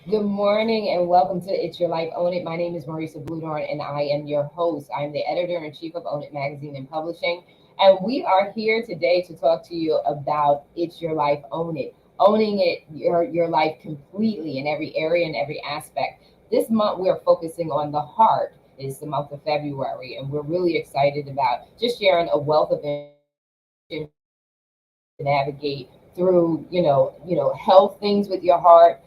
Good morning and welcome to It's Your Life, Own It. My name is Marisa Bludorn and I am your host. I'm the editor in chief of Own It Magazine and Publishing. And we are here today to talk to you about It's Your Life, Own It. Owning your life completely in every area and every aspect. This month we are focusing on the heart. It's the month of February, and we're really excited about just sharing a wealth of information to navigate through, health things with your heart,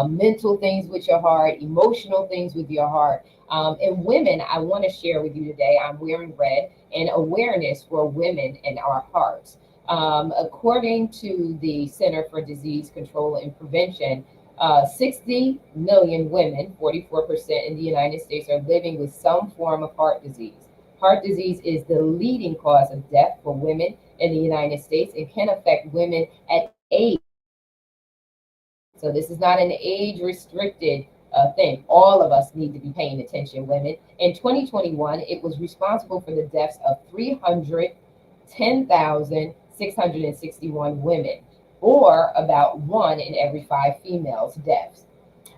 mental things with your heart, emotional things with your heart. And women, I want to share with you today, I'm wearing red and awareness for women and our hearts. According to the Center for Disease Control and Prevention, 60 million women, 44% in the United States, are living with some form of heart disease. Heart disease is the leading cause of death for women in the United States. It can affect women at age. So this is not an age restricted thing. All of us need to be paying attention, women. In 2021, it was responsible for the deaths of 310,661 women, or about one in every five females' deaths.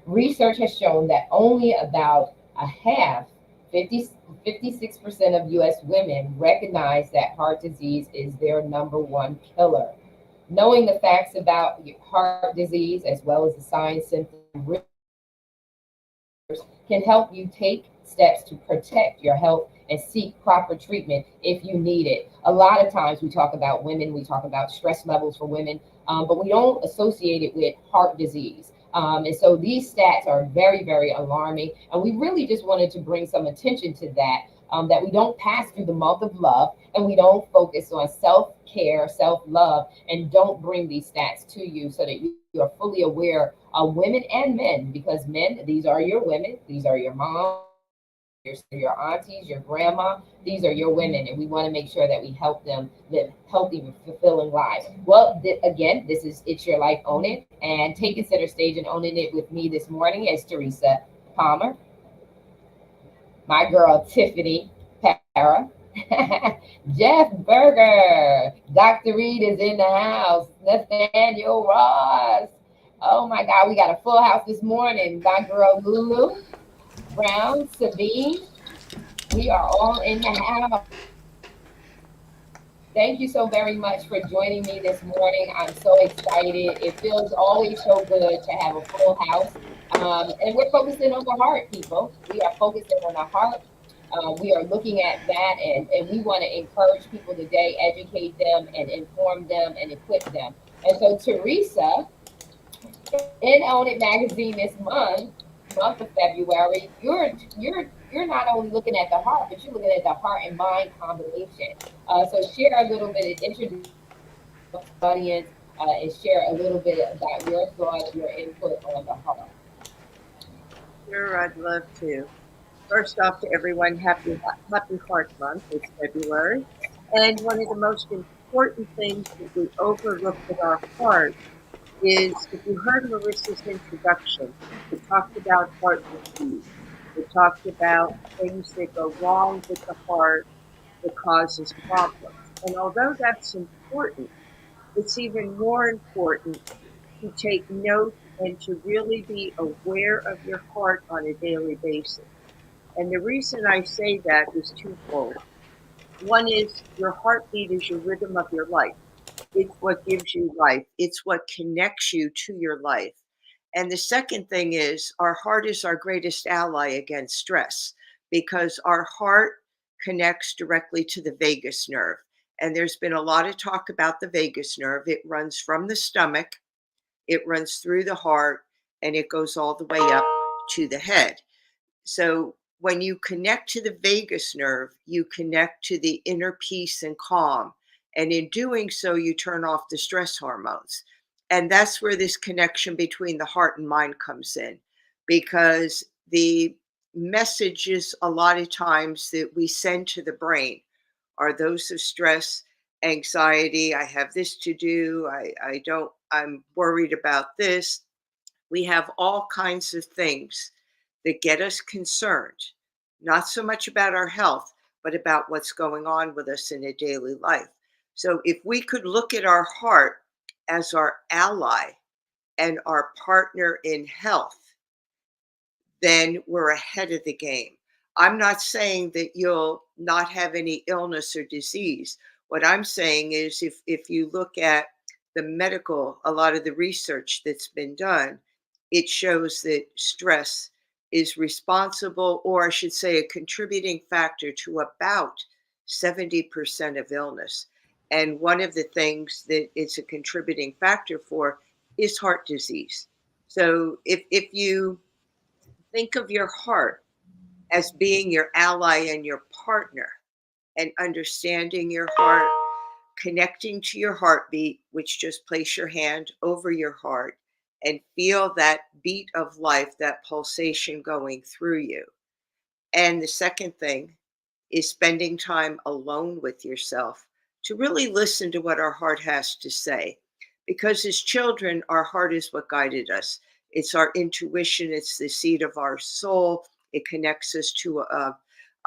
Research has shown that only about a half, 56% of US women recognize that heart disease is their number one killer. Knowing the facts about heart disease, as well as the signs, symptoms, and risk factors, can help you take steps to protect your health and seek proper treatment if you need it. A lot of times we talk about women, we talk about stress levels for women, but we don't associate it with heart disease. And so these stats are very, very alarming. And we really just wanted to bring some attention to that, that we don't pass through the month of love and we don't focus on self care, self love, and don't bring these stats to you so that you are fully aware of women and men. Because men, these are your women, these are your moms, your aunties, your grandma. These are your women, and we want to make sure that we help them live healthy, fulfilling lives. Well, again, this is It's Your Life, Own It, and taking center stage and owning it with me this morning is Teresa Palmer, my girl Tiffany Para, Jeff Berger, Dr. Reed is in the house, Nathaniel Ross. Oh my God, we got a full house this morning. My girl Lulu Brown, Sabine. We are all in the house. Thank you so very much for joining me this morning. I'm so excited. It feels always so good to have a full house. And we're focusing on the heart, people. We are focusing on the heart. We are looking at that, and we want to encourage people today, educate them, and inform them, and equip them. And so, Teresa, in Own It magazine this month of February, you're not only looking at the heart, but you're looking at the heart and mind combination. So share a little bit, introduce yourself to the audience, and share a little bit about your thoughts, your input on the heart. Sure, I'd love to. First off, to everyone, Happy Heart Month. It's February, and one of the most important things that we overlook with our heart is if you heard Marissa's introduction, we talked about heart disease. We talked about things that go wrong with the heart that causes problems. And although that's important, it's even more important to take note and to really be aware of your heart on a daily basis. And the reason I say that is twofold. One is your heartbeat is your rhythm of your life. It's what gives you life. It's what connects you to your life. And the second thing is our heart is our greatest ally against stress because our heart connects directly to the vagus nerve. And there's been a lot of talk about the vagus nerve. It runs from the stomach, it runs through the heart, and it goes all the way up to the head. So when you connect to the vagus nerve, you connect to the inner peace and calm. And in doing so, you turn off the stress hormones. And that's where this connection between the heart and mind comes in, because the messages a lot of times that we send to the brain are those of stress, anxiety. I have this to do. I don't, I'm worried about this. We have all kinds of things that get us concerned, not so much about our health, but about what's going on with us in a daily life. So if we could look at our heart as our ally and our partner in health, then we're ahead of the game. I'm not saying that you'll not have any illness or disease. What I'm saying is if you look at the medical, a lot of the research that's been done, it shows that stress is responsible, or I should say, a contributing factor to about 70% of illness. And one of the things that it's a contributing factor for is heart disease. So if you think of your heart as being your ally and your partner, and understanding your heart, connecting to your heartbeat, which just place your hand over your heart and feel that beat of life, that pulsation going through you. And the second thing is spending time alone with yourself to really listen to what our heart has to say. Because as children, our heart is what guided us. It's our intuition, it's the seat of our soul. It connects us to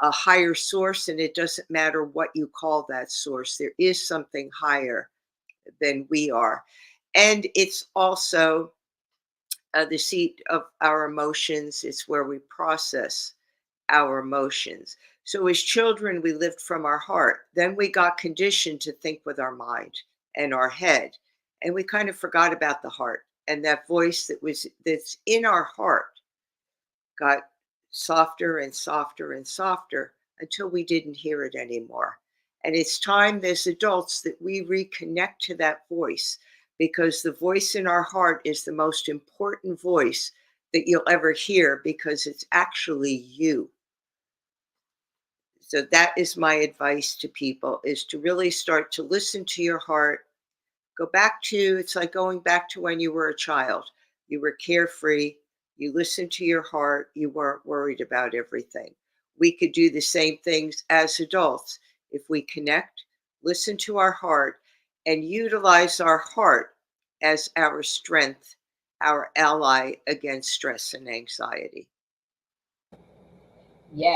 a higher source, and it doesn't matter what you call that source. There is something higher than we are. And it's also the seat of our emotions, it's where we process our emotions. So as children, we lived from our heart. Then we got conditioned to think with our mind and our head. And we kind of forgot about the heart. And that voice that's in our heart got softer and softer and softer until we didn't hear it anymore. And it's time as adults that we reconnect to that voice, because the voice in our heart is the most important voice that you'll ever hear, because it's actually you. So that is my advice to people, is to really start to listen to your heart. Go back to, it's like going back to when you were a child. You were carefree, you listened to your heart, you weren't worried about everything. We could do the same things as adults if we connect, listen to our heart, and utilize our heart as our strength, our ally against stress and anxiety. Yeah,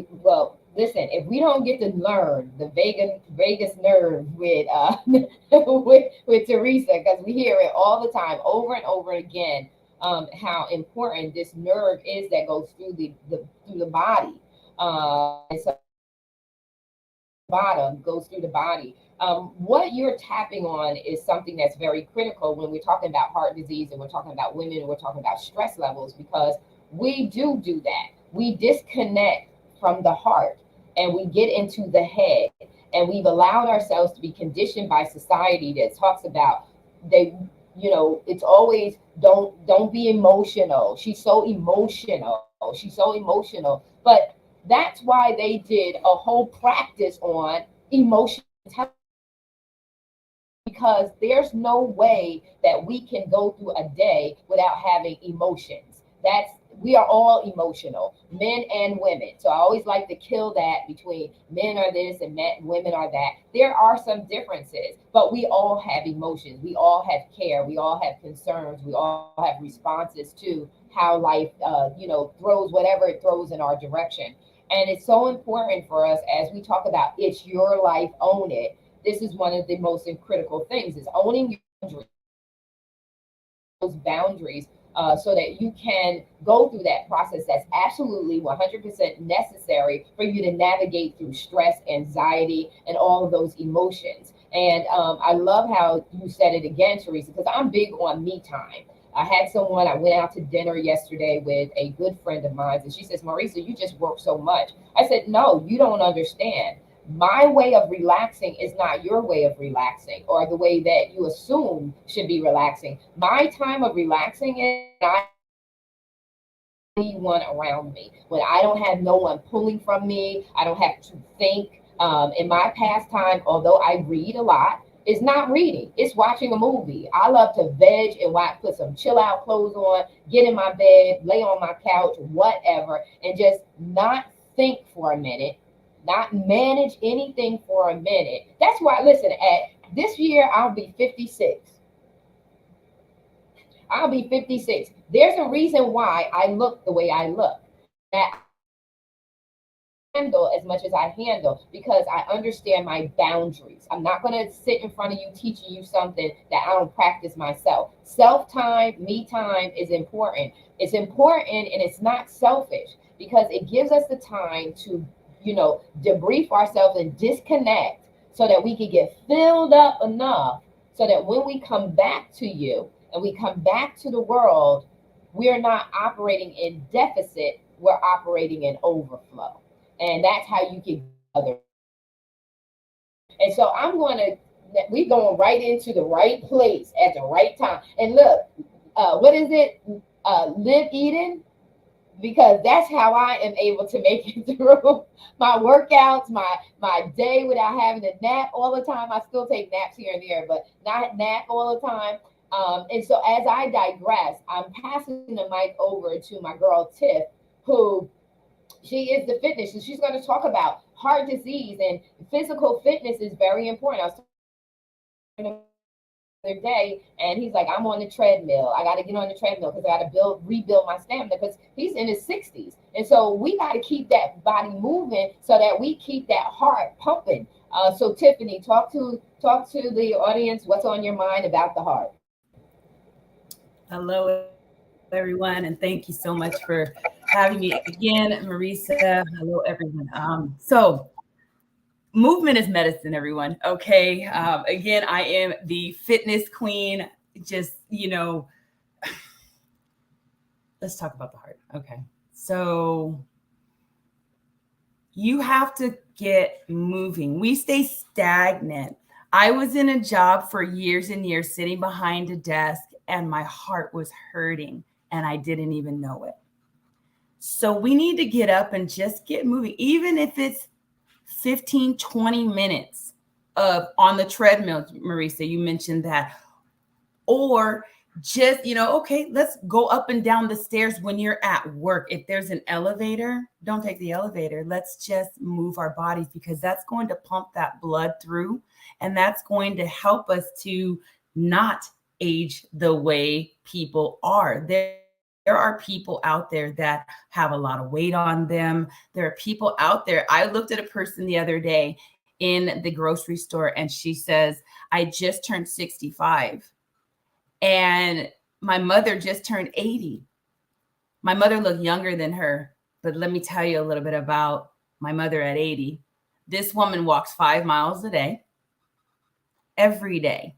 well, listen, if we don't get to learn the Vegas nerve with with Teresa, because we hear it all the time, over and over again, how important this nerve is that goes through through the body. And so bottom goes through the body. What you're tapping on is something that's very critical when we're talking about heart disease, and we're talking about women, and we're talking about stress levels, because we do that. We disconnect from the heart and we get into the head, and we've allowed ourselves to be conditioned by society that talks about, they, it's always, don't be emotional. She's so emotional. She's so emotional. But that's why they did a whole practice on emotional intelligence, because there's no way that we can go through a day without having emotions. That's We are all emotional, men and women. So I always like to kill that between men are this and women are that. There are some differences, but we all have emotions. We all have care. We all have concerns. We all have responses to how life, throws whatever it throws in our direction. And it's so important for us, as we talk about it's your life, own it. This is one of the most critical things, is owning your boundaries, so that you can go through that process that's absolutely 100% necessary for you to navigate through stress, anxiety, and all of those emotions. And I love how you said it again, Teresa, because I'm big on me time. I went out to dinner yesterday with a good friend of mine, and she says, Marisa, you just work so much. I said, no, you don't understand. My way of relaxing is not your way of relaxing, or the way that you assume should be relaxing. My time of relaxing is not anyone around me. When I don't have no one pulling from me, I don't have to think. In my pastime, although I read a lot, it's not reading, it's watching a movie. I love to veg and watch, put some chill out clothes on, get in my bed, lay on my couch, whatever, and just not think for a minute, not manage anything for a minute. That's why, listen, at this year, I'll be 56. I'll be 56. There's a reason why I look the way I look. That handle as much as I handle because I understand my boundaries. I'm not going to sit in front of you teaching you something that I don't practice myself. Self time, me time is important. It's important and it's not selfish because it gives us the time to, debrief ourselves and disconnect so that we can get filled up enough so that when we come back to you and we come back to the world, we're not operating in deficit, we're operating in overflow. And that's how you get other. And so we're going right into the right place at the right time. And look, what is it? Live Eden, because that's how I am able to make it through my workouts, my day without having to nap all the time. I still take naps here and there, but not nap all the time. And so as I digress, I'm passing the mic over to my girl Tiff, who she is the fitness, and she's going to talk about heart disease and physical fitness is very important. I was talking the other day, and he's like, I'm on the treadmill. I got to get on the treadmill because I got to rebuild my stamina because he's in his 60s. And so we got to keep that body moving so that we keep that heart pumping. So Tiffany, talk to the audience. What's on your mind about the heart? Hello, everyone, and thank you so much for having me again, Marisa. Hello, everyone. So movement is medicine, everyone. Okay. Again, I am the fitness queen. Just, let's talk about the heart. Okay. So you have to get moving. We stay stagnant. I was in a job for years and years, sitting behind a desk, and my heart was hurting, and I didn't even know it. So we need to get up and just get moving, even if it's 15, 20 minutes of on the treadmill. Marisa, you mentioned that. Or just, okay, let's go up and down the stairs when you're at work. If there's an elevator, don't take the elevator. Let's just move our bodies because that's going to pump that blood through, and that's going to help us to not age the way people are. There are people out there that have a lot of weight on them. There are people out there. I looked at a person the other day in the grocery store, and she says, I just turned 65 and my mother just turned 80. My mother looked younger than her, but let me tell you a little bit about my mother at 80. This woman walks 5 miles a day, every day.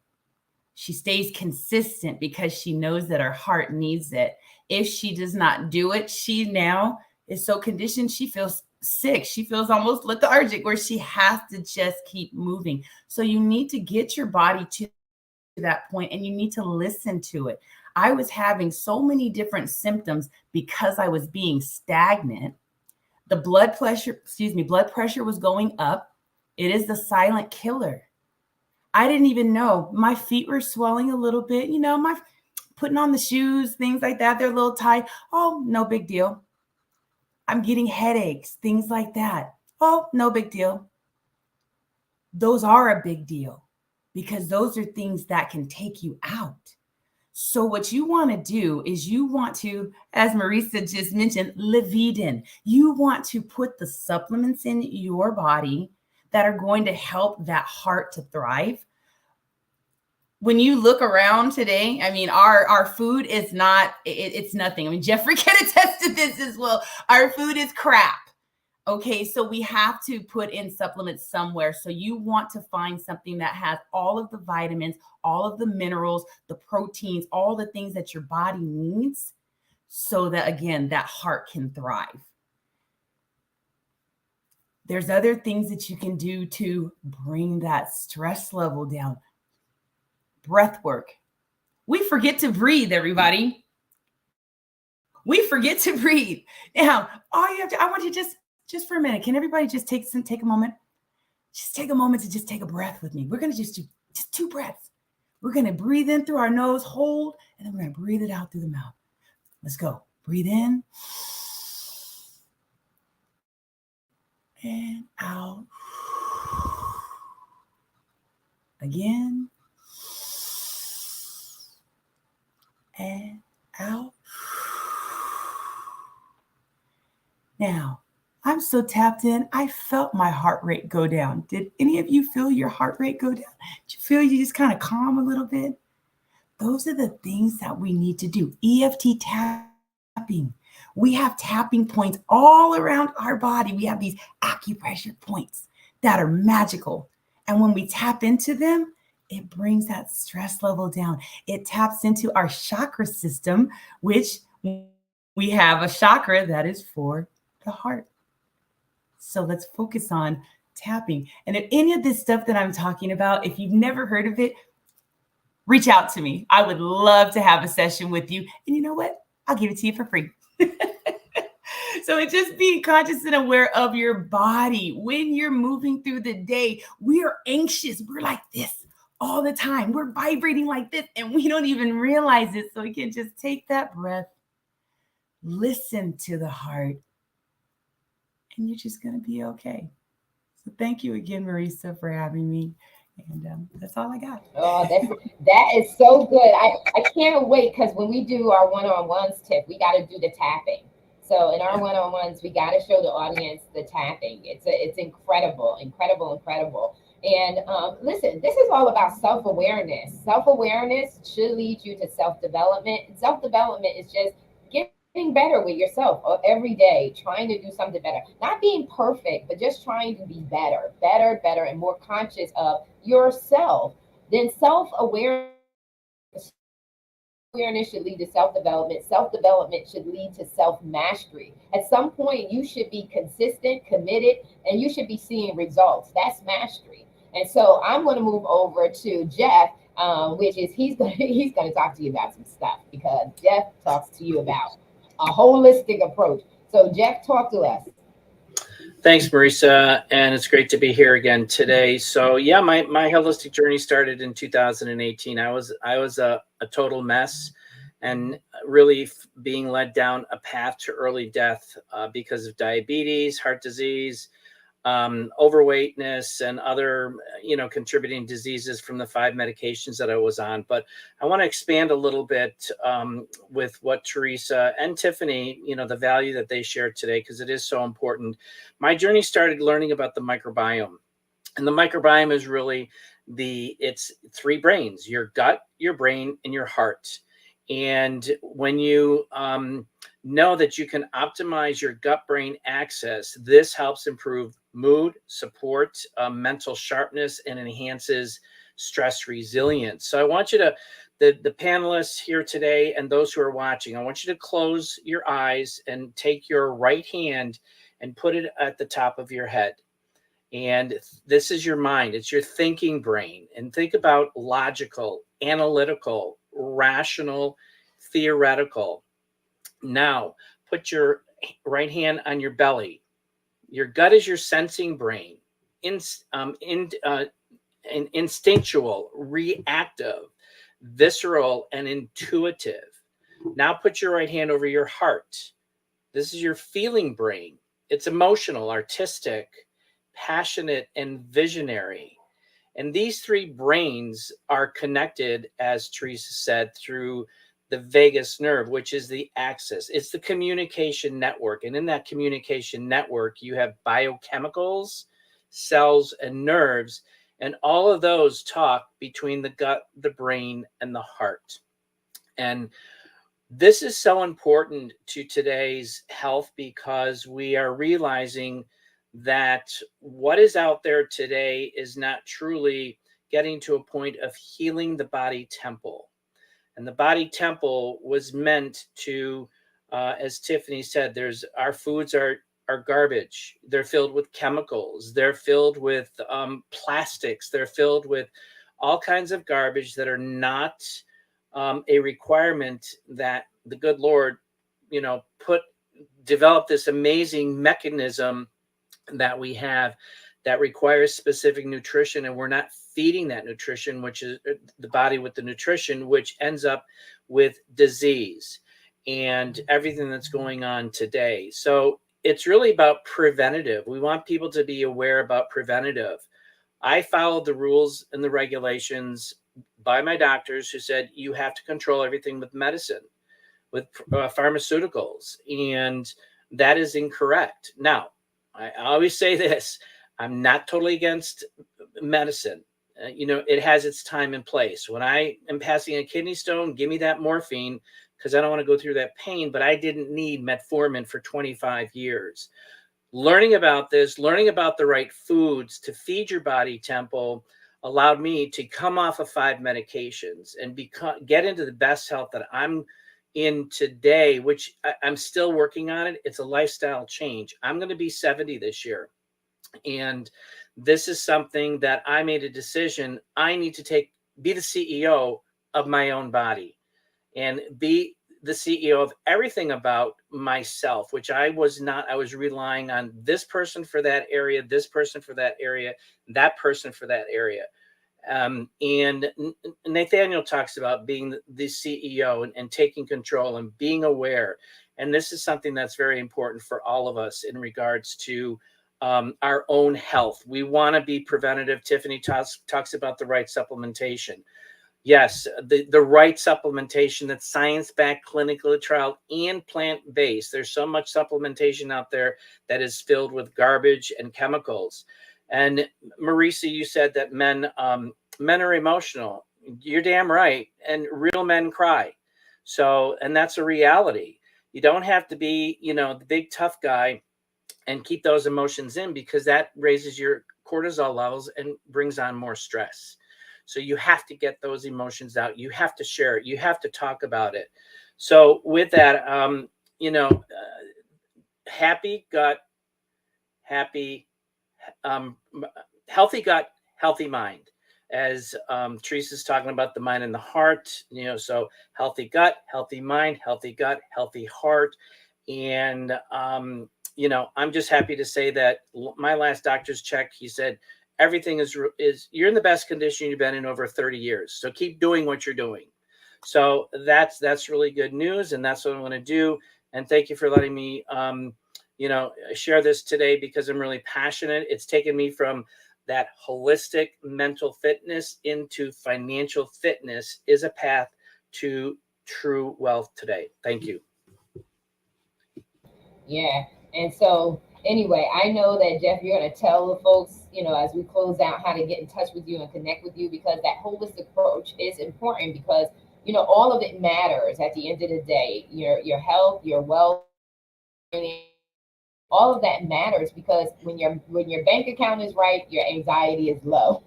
She stays consistent because she knows that her heart needs it. If she does not do it, she now is so conditioned, she feels sick. She feels almost lethargic where she has to just keep moving. So you need to get your body to that point and you need to listen to it. I was having so many different symptoms because I was being stagnant. The blood pressure was going up. It is the silent killer. I didn't even know. My feet were swelling a little bit, my putting on the shoes, things like that. They're a little tight. Oh, no big deal. I'm getting headaches, things like that. Oh, no big deal. Those are a big deal because those are things that can take you out. So what you want to do is you want to, as Marisa just mentioned, live Eden. You want to put the supplements in your body that are going to help that heart to thrive. When you look around today, I mean, our food is not, it's nothing. I mean, Jeffrey can attest to this as well. Our food is crap. Okay, so we have to put in supplements somewhere. So you want to find something that has all of the vitamins, all of the minerals, the proteins, all the things that your body needs so that, again, that heart can thrive. There's other things that you can do to bring that stress level down. Breath work. We forget to breathe, everybody. We forget to breathe. Now, all you have to, I want you just for a minute, can everybody just take a moment? Just take a moment to just take a breath with me. We're going to just do just 2 breaths. We're going to breathe in through our nose, hold, and then we're going to breathe it out through the mouth. Let's go. Breathe in. And out. Again. And out. Now, I I'm so tapped in. I felt my heart rate go down. Did any of you feel your heart rate go down? Did you feel you just kind of calm a little bit? Those are the things that we need to do. EFT tapping. We have tapping points all around our body. We have these acupressure points that are magical. And when we tap into them, it brings that stress level down. It taps into our chakra system, which we have a chakra that is for the heart. So let's focus on tapping. And if any of this stuff that I'm talking about, if you've never heard of it, reach out to me. I would love to have a session with you. And you know what? I'll give it to you for free. So it's just being conscious and aware of your body. When you're moving through the day, we are anxious. We're like this all the time. We're vibrating like this and we don't even realize it. So we can just take that breath, listen to the heart, and you're just going to be okay. So thank you again, Marisa, for having me. And that's all I got. Oh, that is so good. I can't wait, because when we do our one-on-ones, Tiff, we got to do the tapping. So in our one-on-ones, we got to show the audience the tapping. It's incredible, incredible, incredible. And listen, this is all about self-awareness. Self-awareness should lead you to self-development. Self-development is just getting better with yourself every day, trying to do something better. Not being perfect, but just trying to be better, and more conscious of yourself. Then self-awareness should lead to self-development. Self-development should lead to self-mastery. At some point, you should be consistent, committed, and you should be seeing results. That's mastery. And so I'm going to move over to Jeff, which is he's going to talk to you about some stuff, because Jeff talks to you about a holistic approach. So Jeff, talk to us. Thanks, Marisa, and it's great to be here again today. So yeah, my holistic journey started in 2018. I was a total mess, and really being led down a path to early death because of diabetes, heart disease, overweightness, and other contributing diseases from the 5 medications that I was on. But I want to expand a little bit with what Teresa and Tiffany, the value that they shared today, because it is so important. My journey started learning about the microbiome, and the microbiome is really it's 3 brains: your gut, your brain, and your heart. And when you know that you can optimize your gut-brain axis, this helps improve mood, support mental sharpness, and enhances stress resilience. So I want you to, the panelists here today and those who are watching, I want you to close your eyes and take your right hand and put it at the top of your head. And this is your mind. It's your thinking brain. And think about logical, analytical, rational, theoretical. Now, put your right hand on your belly. Your gut is your sensing brain, instinctual, reactive, visceral, and intuitive. Now put your right hand over your heart. This is your feeling brain. It's emotional, artistic, passionate, and visionary. And these 3 brains are connected, as Teresa said, through the vagus nerve, which is the axis. It's the communication network. And in that communication network, you have biochemicals, cells, and nerves. And all of those talk between the gut, the brain, and the heart. And this is so important to today's health, because we are realizing that what is out there today is not truly getting to a point of healing the body temple. And the body temple was meant to, as Tiffany said, our foods are garbage. They're filled with chemicals. They're filled with plastics. They're filled with all kinds of garbage that are not a requirement that the good Lord, developed this amazing mechanism that we have that requires specific nutrition, and we're not feeding that nutrition, which is the body with the nutrition, which ends up with disease and everything that's going on today. So it's really about preventative. We want people to be aware about preventative. I followed the rules and the regulations by my doctors, who said you have to control everything with medicine, with pharmaceuticals, and that is incorrect. Now, I always say this, I'm not totally against medicine. It has its time and place. When I am passing a kidney stone, give me that morphine because I don't want to go through that pain, but I didn't need metformin for 25 years. Learning about this, learning about the right foods to feed your body, Temple, allowed me to come off of 5 medications and get into the best health that I'm in today, which I'm still working on it. It's a lifestyle change. I'm going to be 70 this year. And this is something that I made a decision. I need to be the CEO of my own body and be the CEO of everything about myself, which I was not. I was relying on this person for that area, this person for that area, that person for that area. And Nathaniel talks about being the CEO and taking control and being aware. And this is something that's very important for all of us in regards to our own health. We want to be preventative. Tiffany talks about the right supplementation. Yes, the right supplementation that's science-backed, clinical trial, and plant-based. There's so much supplementation out there that is filled with garbage and chemicals. And Marisa, you said that men are emotional. You're damn right. And real men cry. So, and that's a reality. You don't have to be, the big tough guy and keep those emotions in, because that raises your cortisol levels and brings on more stress. So you have to get those emotions out. You have to share it. You have to talk about it. So with that, healthy gut, healthy mind. As Teresa's talking about the mind and the heart, so healthy gut, healthy mind, healthy gut, healthy heart. And, I'm just happy to say that my last doctor's check, he said, everything is you're in the best condition you've been in over 30 years. So keep doing what you're doing. So that's really good news. And that's what I'm going to do. And thank you for letting me, share this today, because I'm really passionate. It's taken me from that holistic mental fitness into financial fitness is a path to true wealth today. Thank you. Yeah. And so anyway, I know that, Jeff, you're going to tell the folks, as we close out, how to get in touch with you and connect with you, because that holistic approach is important, because, all of it matters at the end of the day. Your health, your wealth, all of that matters, because when your bank account is right, your anxiety is low.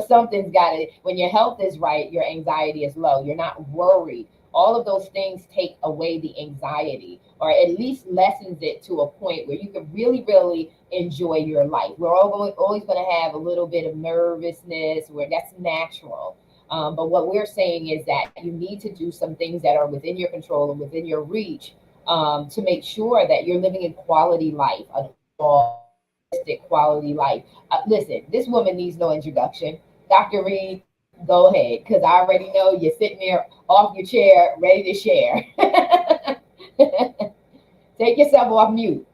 Something's got it. When your health is right, your anxiety is low. You're not worried. All of those things take away the anxiety, or at least lessens it to a point where you can really, really enjoy your life. We're always going to have a little bit of nervousness, where that's natural. But what we're saying is that you need to do some things that are within your control and within your reach, to make sure that you're living a quality life, a holistic quality life. Listen, this woman needs no introduction. Dr. Reed, go ahead, because I already know you're sitting there off your chair, ready to share. Take yourself off mute.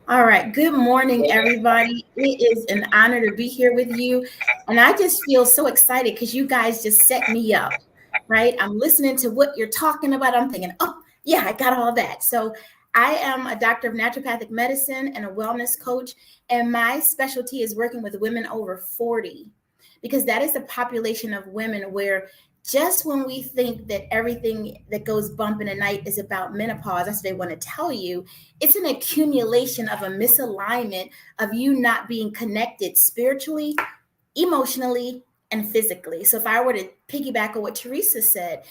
All right. Good morning, everybody. It is an honor to be here with you. And I just feel so excited because you guys just set me up, right? I'm listening to what you're talking about. I'm thinking, oh, yeah, I got all that. So I am a doctor of naturopathic medicine and a wellness coach. And my specialty is working with women over 40, because that is the population of women where just when we think that everything that goes bump in the night is about menopause, that's what they want to tell you. It's an accumulation of a misalignment of you not being connected spiritually, emotionally, and physically. So if I were to piggyback on what Teresa said,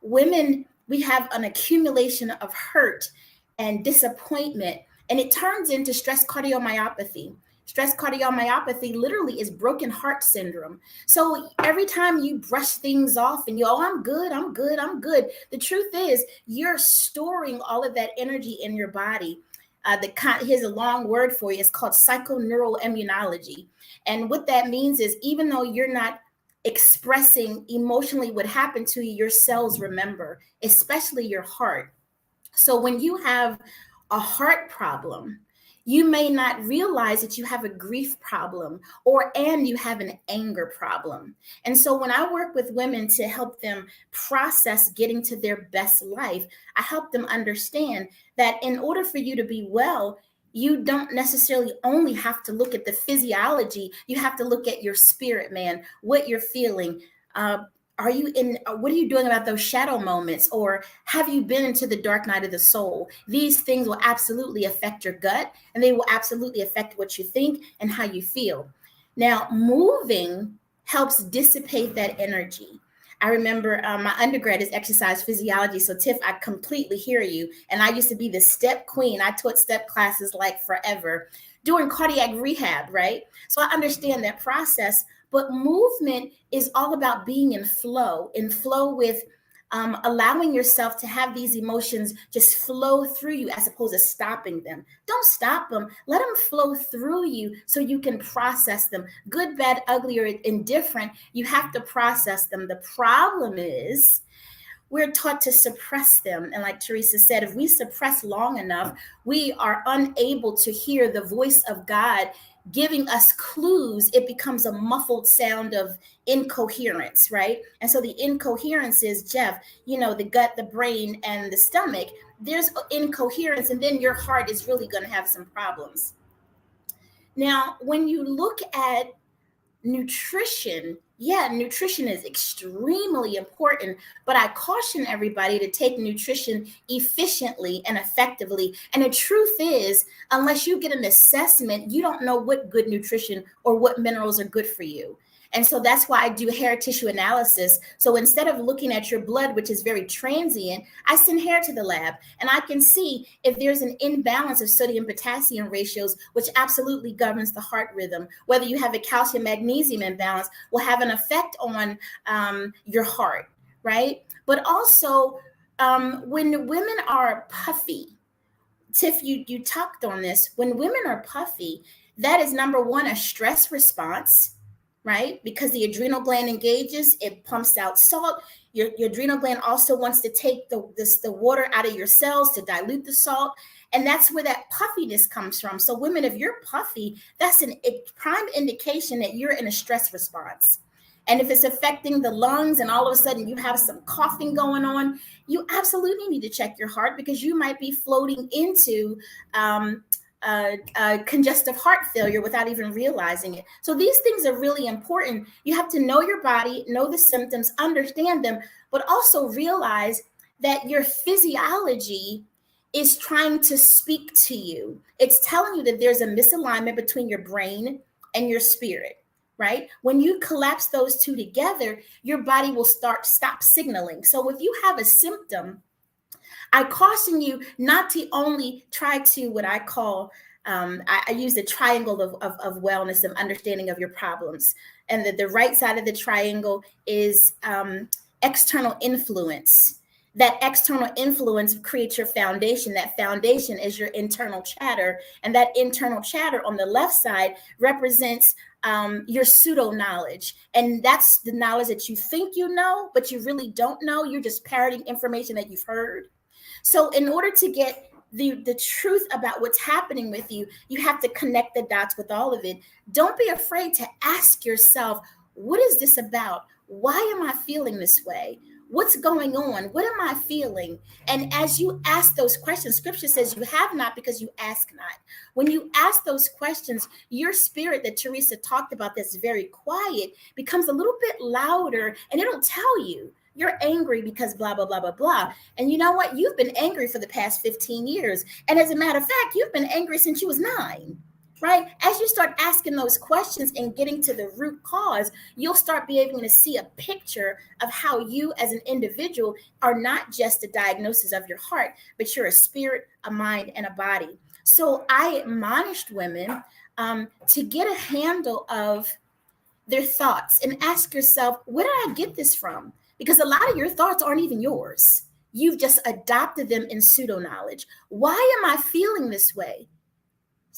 women, we have an accumulation of hurt and disappointment, and it turns into stress cardiomyopathy. Stress cardiomyopathy literally is broken heart syndrome. So every time you brush things off and I'm good. The truth is you're storing all of that energy in your body. Here's a long word for you. It's called psychoneural immunology. And what that means is, even though you're not expressing emotionally what happened to you, your cells remember, especially your heart. So when you have a heart problem, you may not realize that you have a grief problem and you have an anger problem. And so when I work with women to help them process getting to their best life, I help them understand that in order for you to be well, you don't necessarily only have to look at the physiology. You have to look at your spirit, man, what you're feeling. What are you doing about those shadow moments? Or have you been into the dark night of the soul? These things will absolutely affect your gut, and they will absolutely affect what you think and how you feel. Now, moving helps dissipate that energy. I remember my undergrad is exercise physiology. So Tiff, I completely hear you. And I used to be the step queen. I taught step classes like forever doing cardiac rehab, right? So I understand that process. But movement is all about being in flow with allowing yourself to have these emotions just flow through you as opposed to stopping them. Don't stop them. Let them flow through you so you can process them. Good, bad, ugly, or indifferent, you have to process them. The problem is we're taught to suppress them. And like Teresa said, if we suppress long enough, we are unable to hear the voice of God giving us clues. It becomes a muffled sound of incoherence, right? And so the incoherence is, Jeff, the gut, the brain, and the stomach. There's incoherence, and then your heart is really going to have some problems. Now, when you look at nutrition, nutrition is extremely important, but I caution everybody to take nutrition efficiently and effectively. And the truth is, unless you get an assessment, you don't know what good nutrition or what minerals are good for you. And so that's why I do hair tissue analysis. So instead of looking at your blood, which is very transient, I send hair to the lab and I can see if there's an imbalance of sodium potassium ratios, which absolutely governs the heart rhythm. Whether you have a calcium magnesium imbalance will have an effect on your heart, right? But also when women are puffy, Tiff, you talked on this. When women are puffy, that is number one, a stress response, right? Because the adrenal gland engages, it pumps out salt. Your adrenal gland also wants to take the water out of your cells to dilute the salt. And that's where that puffiness comes from. So women, if you're puffy, that's a prime indication that you're in a stress response. And if it's affecting the lungs and all of a sudden you have some coughing going on, you absolutely need to check your heart, because you might be floating into congestive heart failure without even realizing it. So these things are really important. You have to know your body, know the symptoms, understand them, but also realize that your physiology is trying to speak to you. It's telling you that there's a misalignment between your brain and your spirit, right? When you collapse those two together, your body will stop signaling. So if you have a symptom, I caution you not to only try to what I call, I use the triangle of wellness, of understanding of your problems. And the right side of the triangle is external influence. That external influence creates your foundation. That foundation is your internal chatter. And that internal chatter on the left side represents your pseudo knowledge. And that's the knowledge that you think you know, but you really don't know. You're just parroting information that you've heard. So in order to get the truth about what's happening with you, you have to connect the dots with all of it. Don't be afraid to ask yourself, what is this about? Why am I feeling this way? What's going on? What am I feeling? And as you ask those questions, scripture says you have not because you ask not. When you ask those questions, your spirit that Teresa talked about that's very quiet becomes a little bit louder, and it'll tell you, you're angry because blah, blah, blah, blah, blah. And you know what? You've been angry for the past 15 years. And as a matter of fact, you've been angry since you was 9, right? As you start asking those questions and getting to the root cause, you'll start being able to see a picture of how you as an individual are not just a diagnosis of your heart, but you're a spirit, a mind, and a body. So I admonished women to get a handle of their thoughts and ask yourself, where did I get this from? Because a lot of your thoughts aren't even yours. You've just adopted them in pseudo knowledge. Why am I feeling this way?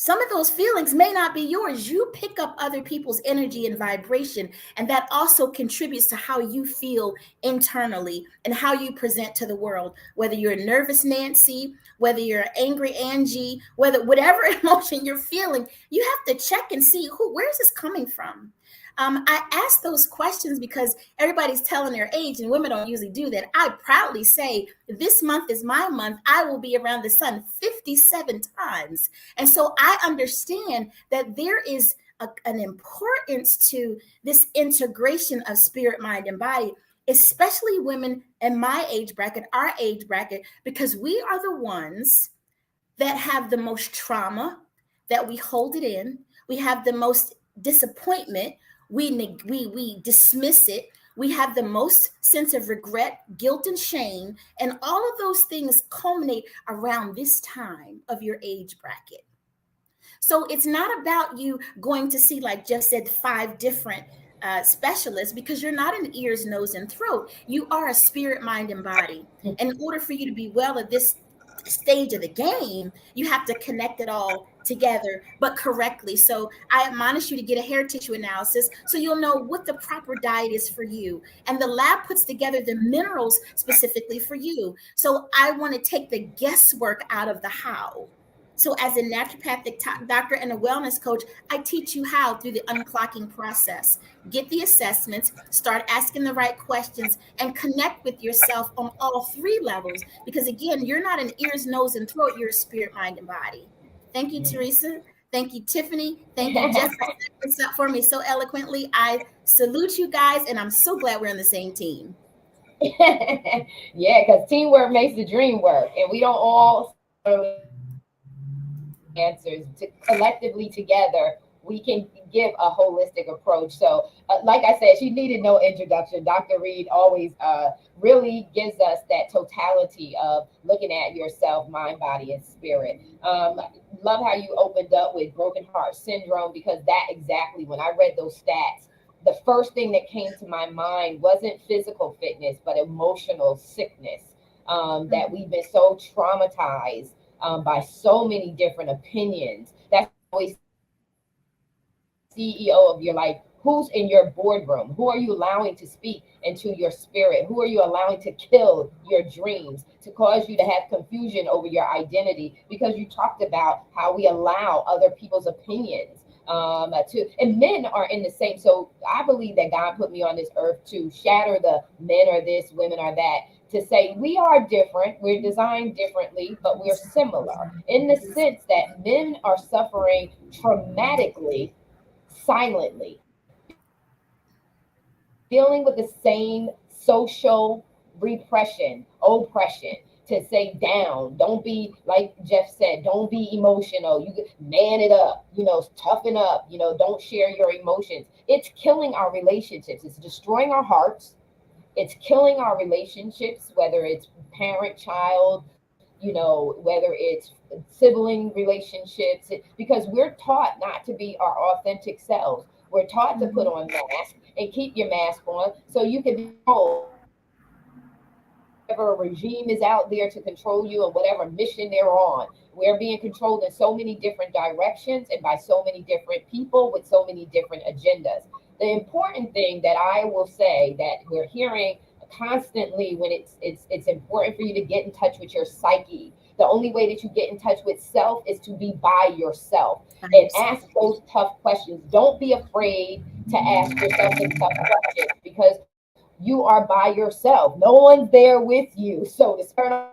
Some of those feelings may not be yours. You pick up other people's energy and vibration, and that also contributes to how you feel internally and how you present to the world. Whether you're a nervous Nancy, whether you're angry Angie, whatever emotion you're feeling, you have to check and see where is this coming from. I ask those questions because everybody's telling their age, and women don't usually do that. I proudly say, this month is my month. I will be around the sun 57 times. And so I understand that there is an importance to this integration of spirit, mind, and body, especially women in my age bracket, our age bracket, because we are the ones that have the most trauma, that we hold it in. We have the most disappointment. We dismiss it. We have the most sense of regret, guilt, and shame. And all of those things culminate around this time of your age bracket. So it's not about you going to see, like Jeff said, 5 different specialists, because you're not an ears, nose, and throat. You are a spirit, mind, and body. And in order for you to be well at this stage of the game, you have to connect it all together, but correctly. So I admonish you to get a hair tissue analysis so you'll know what the proper diet is for you. And the lab puts together the minerals specifically for you. So I want to take the guesswork out of the how. So as a naturopathic doctor and a wellness coach, I teach you how through the unclocking process. Get the assessments, start asking the right questions, and connect with yourself on all 3 levels. Because again, you're not an ears, nose, and throat, you're a spirit, mind, and body. Thank you, Teresa. Thank you, Tiffany. Thank you, Jeff, for setting this up for me so eloquently. I salute you guys, and I'm so glad we're on the same team. Yeah, because teamwork makes the dream work, and we don't all answers. Collectively together, we can give a holistic approach. So like I said, she needed no introduction. Dr. Reed always really gives us that totality of looking at yourself, mind, body, and spirit. Love how you opened up with broken heart syndrome, because that exactly, when I read those stats, the first thing that came to my mind wasn't physical fitness, but emotional sickness, that we've been so traumatized by so many different opinions. That's always CEO of your life. Who's in your boardroom? Who are you allowing to speak into your spirit? Who are you allowing to kill your dreams, to cause you to have confusion over your identity? Because you talked about how we allow other people's opinions and men are in the same. So I believe that God put me on this earth to shatter the men are this, women are that, to say we are different, we're designed differently, but we're similar in the sense that men are suffering traumatically, silently, dealing with the same social repression, oppression, to say down, don't be, like Jeff said, don't be emotional, you man it up, toughen up, don't share your emotions. It's killing our relationships, it's destroying our hearts, it's killing our relationships, whether it's parent, child, whether it's sibling relationships, because we're taught not to be our authentic selves. We're taught to put on masks and keep your mask on so you can be controlled. Whatever regime is out there to control you and whatever mission they're on, we're being controlled in so many different directions and by so many different people with so many different agendas. The important thing that I will say that we're hearing constantly, when it's important for you to get in touch with your psyche. The only way that you get in touch with self is to be by yourself and ask those tough questions. Don't be afraid to ask yourself the tough questions, because you are by yourself. No one's there with you. So to turn on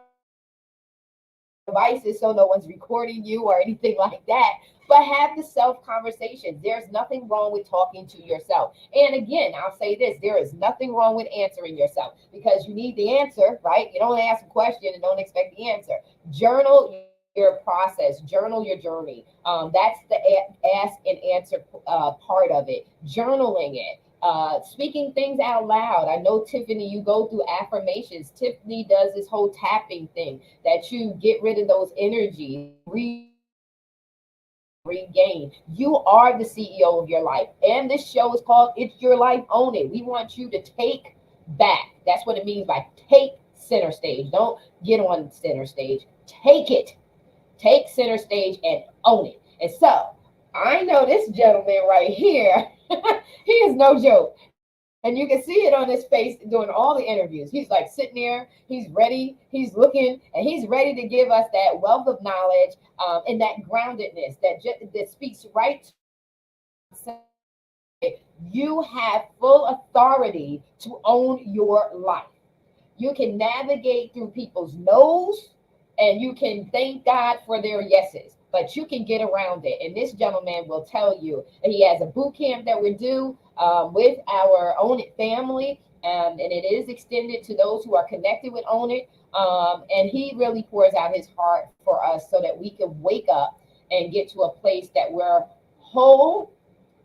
devices so no one's recording you or anything like that, but have the self conversations. There's nothing wrong with talking to yourself. And again, I'll say this, there is nothing wrong with answering yourself, because you need the answer, right? You don't ask a question and don't expect the answer. Journal your process, journal your journey. That's the ask and answer part of it. Journaling it. Speaking things out loud. I know, Tiffany, you go through affirmations. Tiffany does this whole tapping thing that you get rid of those energies, regain. You are the CEO of your life. And this show is called It's Your Life, Own It. We want you to take back. That's what it means by take center stage. Don't get on center stage. Take it. Take center stage and own it. And so I know this gentleman right here, he is no joke. And you can see it on his face during all the interviews. He's like sitting there, he's ready, he's looking, and he's ready to give us that wealth of knowledge and that groundedness that speaks right to you have full authority to own your life. You can navigate through people's no's and you can thank God for their yeses, but you can get around it. And this gentleman will tell you that he has a boot camp that we do with our Own It family. And it is extended to those who are connected with Own It. And he really pours out his heart for us so that we can wake up and get to a place that we're whole,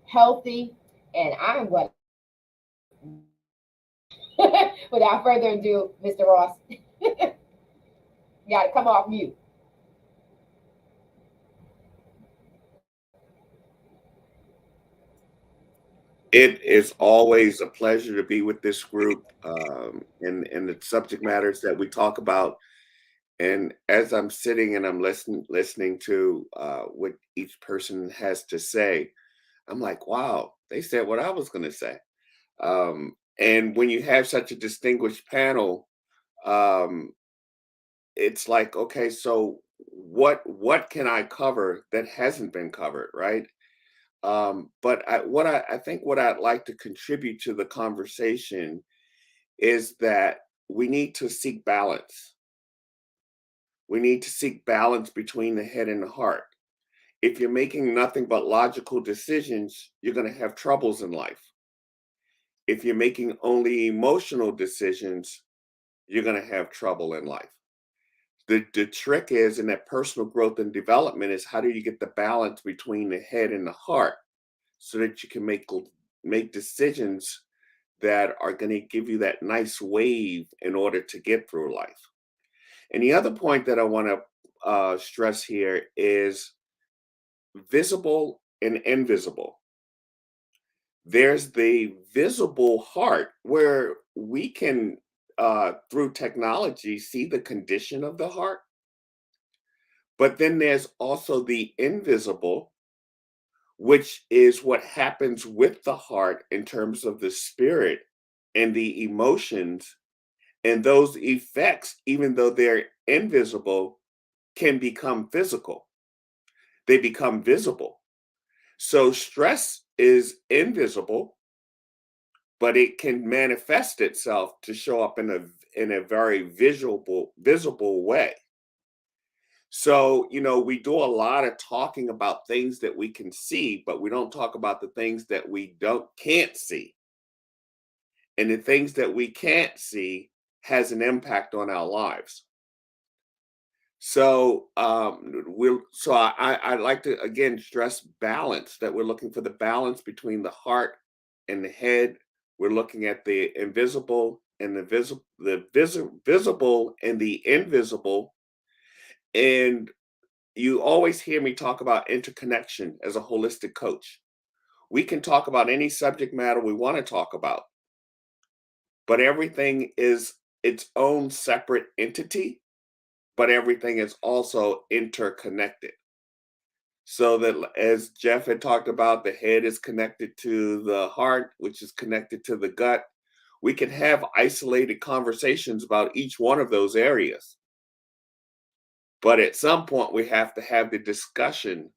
healthy, and I'm going without further ado, Mr. Ross, you got to come off mute. It is always a pleasure to be with this group and the subject matters that we talk about. And as I'm sitting and I'm listening to what each person has to say, I'm like, wow, they said what I was going to say. And when you have such a distinguished panel, um, it's like, okay, so what can I cover that hasn't been covered, right? But I think what I'd like to contribute to the conversation is that we need to seek balance. We need to seek balance between the head and the heart. If you're making nothing but logical decisions, you're going to have troubles in life. If you're making only emotional decisions, you're going to have trouble in life. The trick is in that personal growth and development is how do you get the balance between the head and the heart so that you can make decisions that are going to give you that nice wave in order to get through life. And the other point that I want to stress here is visible and invisible. There's the visible heart where we can, through technology, see the condition of the heart. But then there's also the invisible, which is what happens with the heart in terms of the spirit and the emotions. And those effects, even though they're invisible, can become physical. They become visible. So stress is invisible, but it can manifest itself to show up in a very visible way. So, we do a lot of talking about things that we can see, but we don't talk about the things that we can't see. And the things that we can't see has an impact on our lives. So, I like to again stress balance, that we're looking for the balance between the heart and the head. We're looking at the invisible and visible and the invisible. And you always hear me talk about interconnection as a holistic coach. We can talk about any subject matter we want to talk about, but everything is its own separate entity, but everything is also interconnected. So that, as Jeff had talked about, the head is connected to the heart, which is connected to the gut. We can have isolated conversations about each one of those areas. But at some point, we have to have the discussion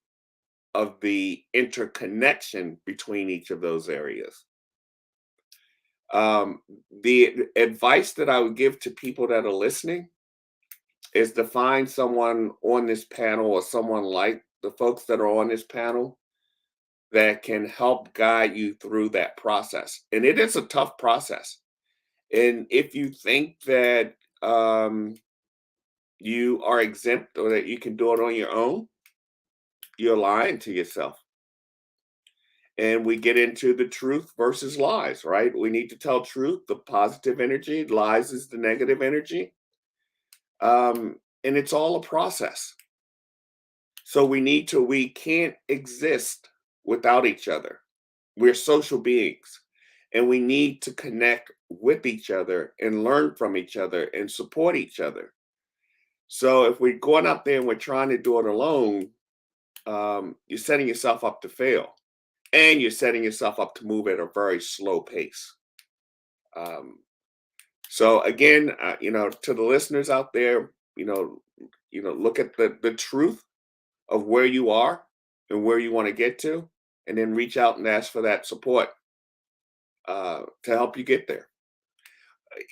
of the interconnection between each of those areas. The advice that I would give to people that are listening is to find someone on this panel or someone like the folks that are on this panel that can help guide you through that process. And it is a tough process. And if you think that you are exempt or that you can do it on your own, you're lying to yourself. And we get into the truth versus lies, right? We need to tell truth, the positive energy, lies is the negative energy. And it's all a process. So we can't exist without each other. We're social beings and we need to connect with each other and learn from each other and support each other. So if we're going out there and we're trying to do it alone, you're setting yourself up to fail, and you're setting yourself up to move at a very slow pace. Um, so again, to the listeners out there, look at the truth of where you are and where you want to get to, and then reach out and ask for that support to help you get there.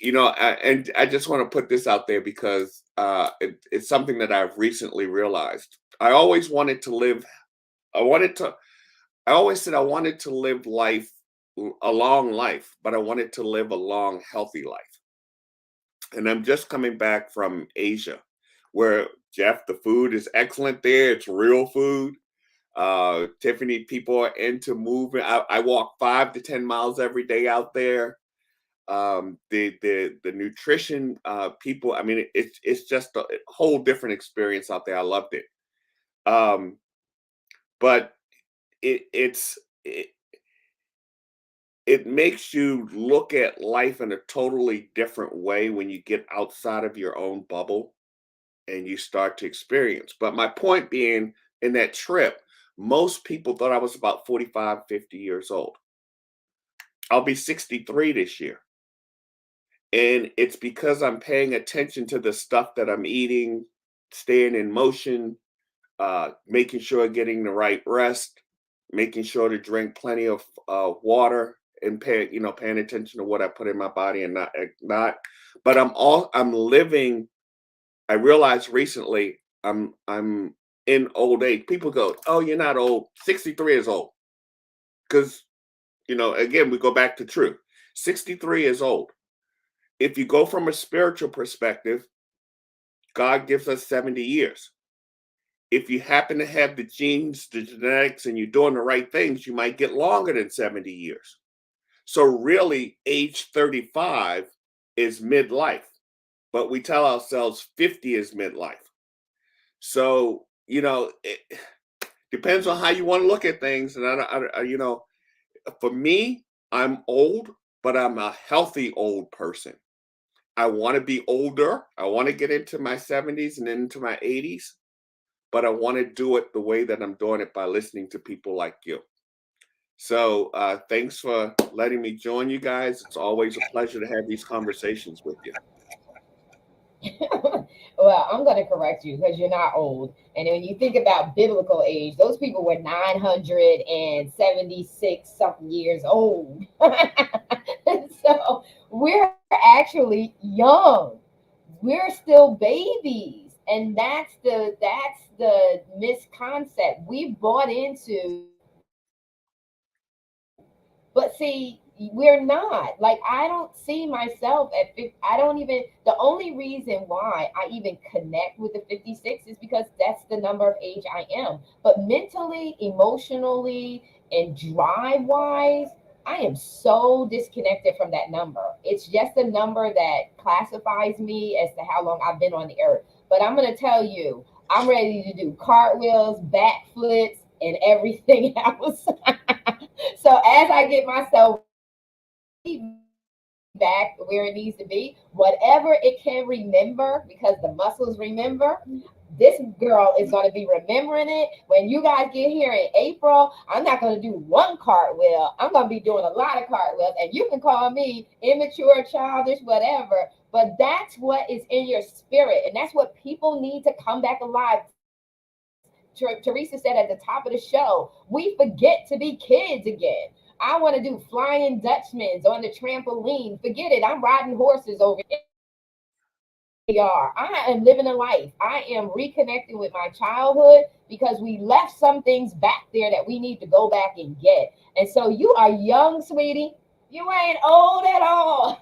And I just want to put this out there because it's something that I've recently realized. I always wanted to live. I always said I wanted to live a long life, but I wanted to live a long, healthy life. And I'm just coming back from Asia, where, Jeff, the food is excellent there. It's real food. Tiffany, people are into moving. I walk 5 to 10 miles every day out there. The nutrition people, I mean, it's just a whole different experience out there. I loved it. But it makes you look at life in a totally different way when you get outside of your own bubble and you start to experience. But my point being, in that trip, most people thought I was about 45, 50 years old. I'll be 63 this year. And it's because I'm paying attention to the stuff that I'm eating, staying in motion, making sure I'm getting the right rest, making sure to drink plenty of water, and paying attention to what I put in my body and not. But I'm living. I realized recently I'm in old age. People go, "Oh, you're not old. 63 is old." Because, again, we go back to truth. 63 is old. If you go from a spiritual perspective, God gives us 70 years. If you happen to have the genes, the genetics, and you're doing the right things, you might get longer than 70 years. So really, age 35 is midlife, but we tell ourselves 50 is midlife. So, it depends on how you want to look at things. And for me, I'm old, but I'm a healthy old person. I want to be older. I want to get into my 70s and into my 80s, but I want to do it the way that I'm doing it, by listening to people like you. So thanks for letting me join you guys. It's always a pleasure to have these conversations with you. Well, I'm going to correct you because you're not old. And when you think about biblical age, those people were 976 something years old. So we're actually young. We're still babies. And that's the misconcept we bought into. But see, we're not. Like, I don't see myself at 50. The only reason why I even connect with the 56 is because that's the number of age I am. But mentally, emotionally, and drive-wise, I am so disconnected from that number. It's just a number that classifies me as to how long I've been on the earth. But I'm going to tell you, I'm ready to do cartwheels, backflips, and everything else. So as I get myself back where it needs to be, whatever it can remember, because the muscles remember, this girl is going to be remembering it. When you guys get here in April, I'm not going to do one cartwheel. I'm going to be doing a lot of cartwheels, and you can call me immature, childish, whatever, but that's what is in your spirit, and that's what people need to come back alive. Teresa said at the top of the show, we forget to be kids again. I want to do flying Dutchmans on the trampoline. Forget it. I'm riding horses over here. I am living a life. I am reconnecting with my childhood because we left some things back there that we need to go back and get. And so you are young, sweetie. You ain't old at all.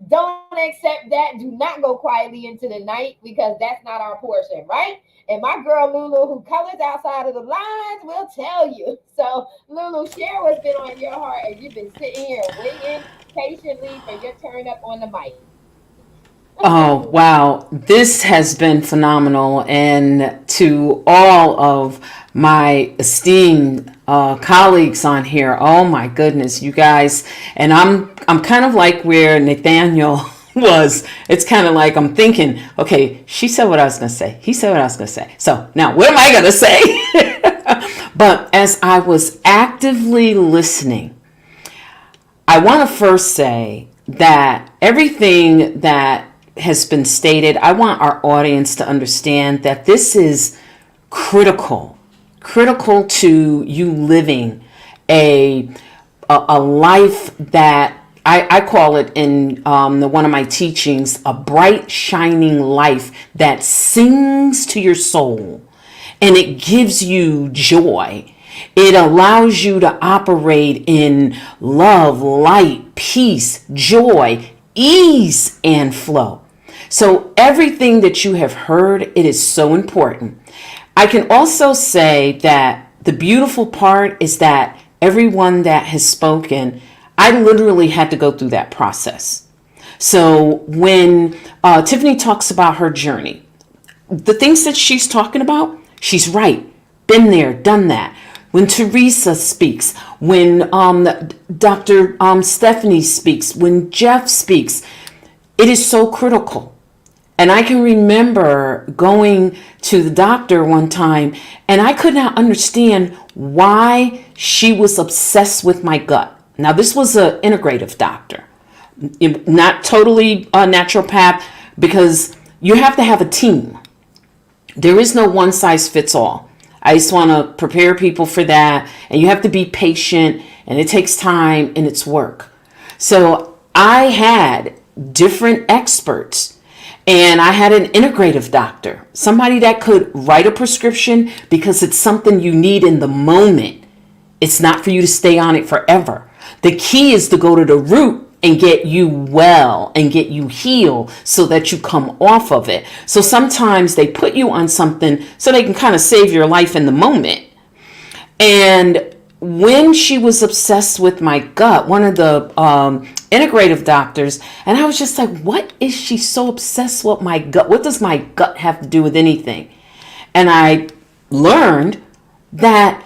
Don't accept that. Do not go quietly into the night, because that's not our portion, right? And my girl Lulu, who colors outside of the lines, will tell you. So Lulu, share what's been on your heart as you've been sitting here waiting patiently for your turn up on the mic. Oh, wow. This has been phenomenal. And to all of my esteemed colleagues on here, oh my goodness, you guys. And I'm kind of like where Nathaniel was, it's kind of like I'm thinking, okay, she said what I was going to say. He said what I was going to say. So now what am I going to say? But as I was actively listening, I want to first say that everything that has been stated, I want our audience to understand that this is critical to you living a life that I call it in one of my teachings, a bright, shining life that sings to your soul and it gives you joy. It allows you to operate in love, light, peace, joy, ease, and flow. So everything that you have heard, it is so important. I can also say that the beautiful part is that everyone that has spoken, I literally had to go through that process. So when Tiffany talks about her journey, the things that she's talking about, she's right. Been there, done that. When Teresa speaks, when Dr. Stephanie speaks, when Jeff speaks, it is so critical. And I can remember going to the doctor one time and I could not understand why she was obsessed with my gut. Now, this was an integrative doctor, not totally a naturopath, because you have to have a team. There is no one size fits all. I just want to prepare people for that. And you have to be patient and it takes time and it's work. So I had different experts. And I had an integrative doctor, somebody that could write a prescription because it's something you need in the moment. It's not for you to stay on it forever. The key is to go to the root and get you well and get you healed so that you come off of it. So sometimes they put you on something so they can kind of save your life in the moment. And when she was obsessed with my gut, one of the integrative doctors, and I was just like, what is she so obsessed with my gut? What does my gut have to do with anything? And I learned that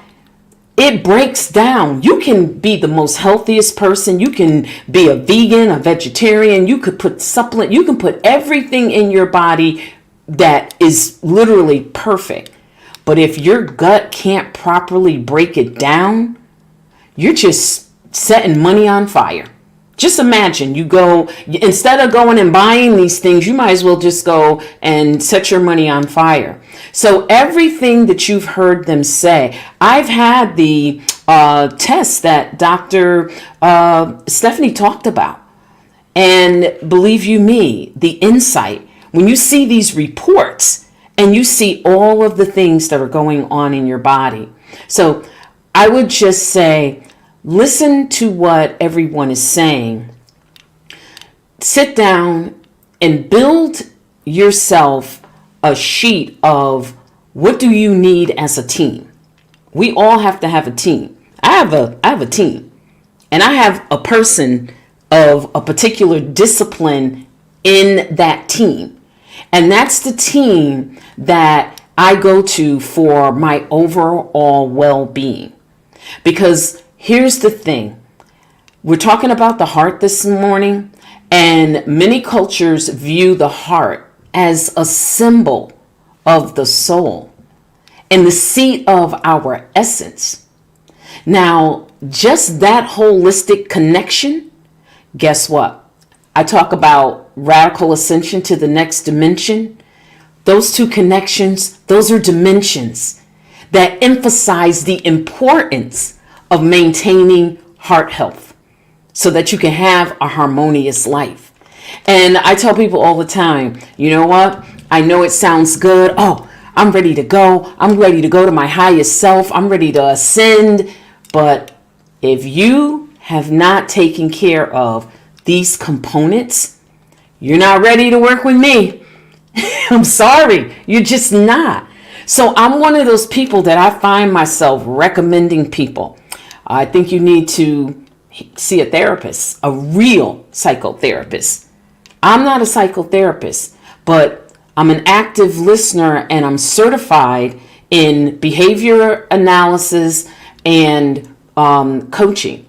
it breaks down. You can be the most healthiest person. You can be a vegan, a vegetarian. You could put supplement. You can put everything in your body that is literally perfect. But if your gut can't properly break it down, you're just setting money on fire. Just imagine you go, instead of going and buying these things, you might as well just go and set your money on fire. So everything that you've heard them say, I've had the tests that Dr. Stephanie talked about. And believe you me, the insight, when you see these reports and you see all of the things that are going on in your body. So I would just say, listen to what everyone is saying. Sit down and build yourself a sheet of what do you need as a team. We all have to have a team. I have a team, and I have a person of a particular discipline in that team. And that's the team that I go to for my overall well-being. Because here's the thing. We're talking about the heart this morning, and many cultures view the heart as a symbol of the soul and the seat of our essence. Now, just that holistic connection, guess what? I talk about radical ascension to the next dimension. Those two connections, those are dimensions that emphasize the importance of maintaining heart health so that you can have a harmonious life. And I tell people all the time, you know what? I know it sounds good. Oh, I'm ready to go. I'm ready to go to my highest self. I'm ready to ascend. But if you have not taken care of these components, you're not ready to work with me. I'm sorry. You're just not. So I'm one of those people that I find myself recommending people. I think you need to see a therapist, a real psychotherapist. I'm not a psychotherapist, but I'm an active listener and I'm certified in behavior analysis and coaching.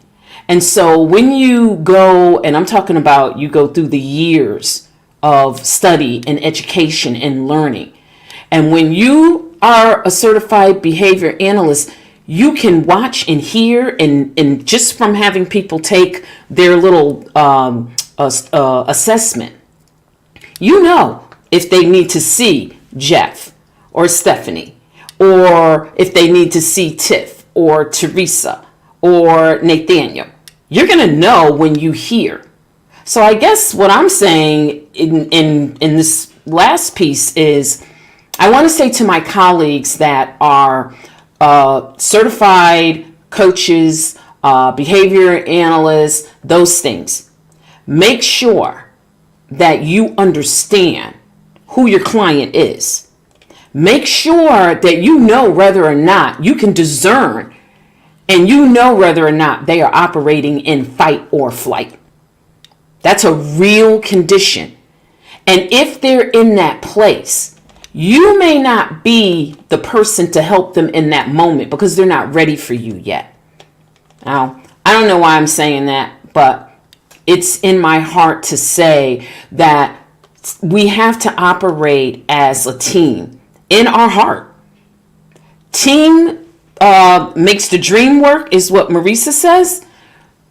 And so when you go, and I'm talking about you go through the years of study and education and learning, and when you are a certified behavior analyst, you can watch and hear, and just from having people take their little assessment, you know if they need to see Jeff or Stephanie, or if they need to see Tiff or Teresa or Nathaniel. You're going to know when you hear. So I guess what I'm saying in this last piece is, I want to say to my colleagues that are certified coaches, behavior analysts, those things, make sure that you understand who your client is. Make sure that you know whether or not you can discern, and you know whether or not they are operating in fight or flight. That's a real condition. And if they're in that place, you may not be the person to help them in that moment because they're not ready for you yet. Now, I don't know why I'm saying that, but it's in my heart to say that we have to operate as a team in our heart. Team makes the dream work is what Marisa says.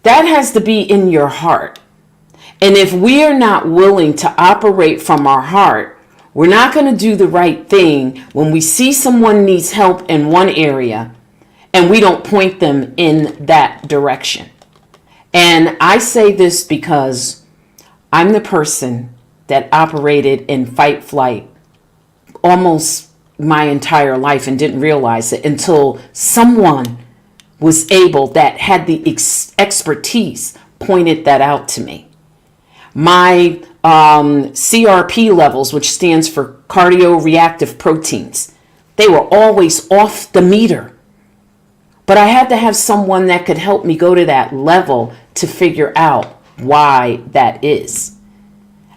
That has to be in your heart. And if we are not willing to operate from our heart, we're not going to do the right thing when we see someone needs help in one area and we don't point them in that direction. And I say this because I'm the person that operated in fight flight almost my entire life and didn't realize it until someone was able, that had the expertise, pointed that out to me. My CRP levels, which stands for cardioreactive proteins, they were always off the meter. But I had to have someone that could help me go to that level to figure out why that is.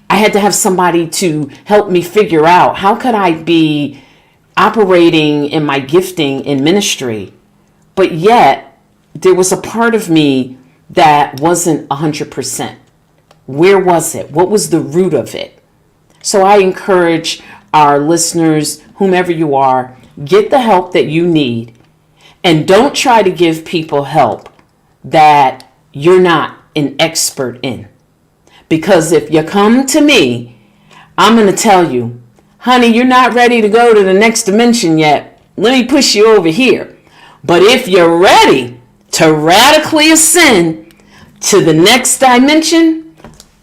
I had to have somebody to help me figure out how could I be operating in my gifting in ministry, but yet there was a part of me that wasn't 100%. Where was it? What was the root of it? So I encourage our listeners, whomever you are, get the help that you need, and don't try to give people help that you're not an expert in. Because if you come to me, I'm going to tell you, honey, you're not ready to go to the next dimension yet. Let me push you over here. But if you're ready to radically ascend to the next dimension,